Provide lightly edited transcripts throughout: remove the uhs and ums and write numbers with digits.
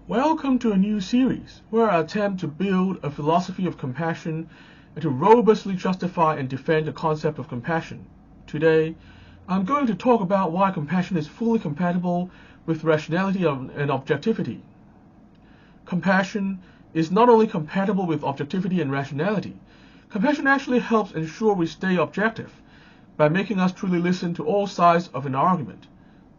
Welcome to a new series where I attempt to build a philosophy of compassion and to robustly justify and defend the concept of compassion. Today, I'm going to talk about why compassion is fully compatible with rationality and objectivity. Compassion is not only compatible with objectivity and rationality, compassion actually helps ensure we stay objective by making us truly listen to all sides of an argument.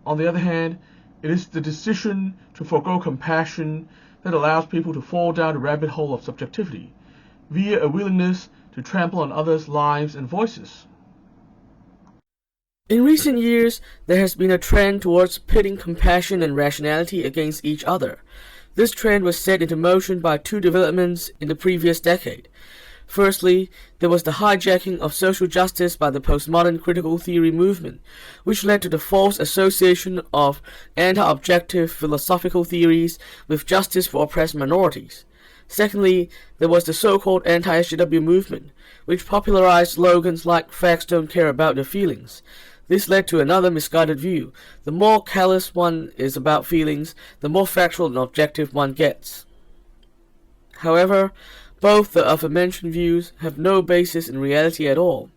On the other hand, it is the decision to forego compassion that allows people to fall down the rabbit hole of subjectivity via a willingness to trample on others' lives and voices. In recent years, there has been a trend towards pitting compassion and rationality against each other. This trend was set into motion by two developments in the previous decade. Firstly, there was the hijacking of social justice by the postmodern critical theory movement, which led to the false association of anti-objective philosophical theories with justice for oppressed minorities. Secondly, there was the so-called anti-SJW movement, which popularized slogans like "Facts don't care about your feelings." This led to another misguided view. The more callous one is about feelings, the more factual and objective one gets. However, both the aforementioned views have no basis in reality at all.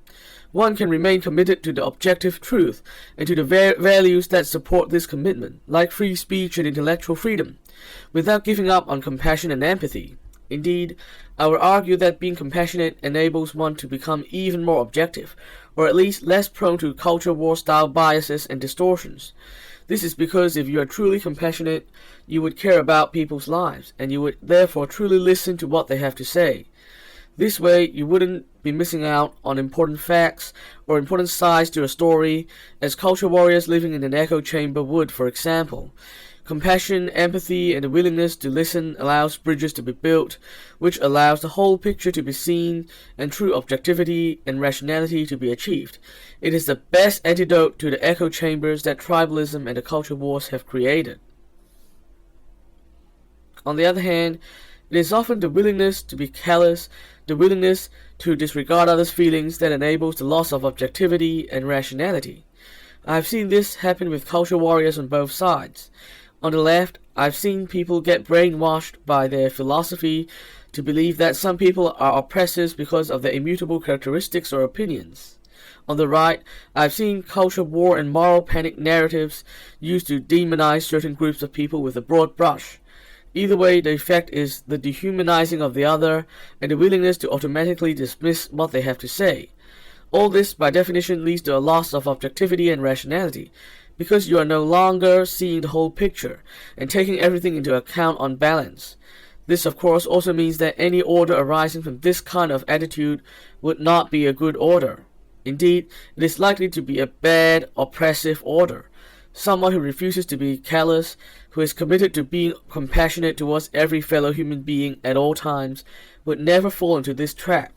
One can remain committed to the objective truth and to the values that support this commitment, like free speech and intellectual freedom, without giving up on compassion and empathy. Indeed, I would argue that being compassionate enables one to become even more objective, or at least less prone to culture war-style biases and distortions. This is because if you are truly compassionate, you would care about people's lives, and you would therefore truly listen to what they have to say. This way, you wouldn't be missing out on important facts or important sides to a story, as culture warriors living in an echo chamber would, for example. Compassion, empathy, and the willingness to listen allows bridges to be built, which allows the whole picture to be seen and true objectivity and rationality to be achieved. It is the best antidote to the echo chambers that tribalism and the culture wars have created. On the other hand, it is often the willingness to be callous, the willingness to disregard others' feelings that enables the loss of objectivity and rationality. I have seen this happen with culture warriors on both sides. On the left, I've seen people get brainwashed by their philosophy to believe that some people are oppressors because of their immutable characteristics or opinions. On the right, I've seen culture war and moral panic narratives used to demonize certain groups of people with a broad brush. Either way, the effect is the dehumanizing of the other and the willingness to automatically dismiss what they have to say. All this, by definition, leads to a loss of objectivity and rationality, because you are no longer seeing the whole picture and taking everything into account on balance. This, of course, also means that any order arising from this kind of attitude would not be a good order. Indeed, it is likely to be a bad, oppressive order. Someone who refuses to be callous, who is committed to being compassionate towards every fellow human being at all times, would never fall into this trap.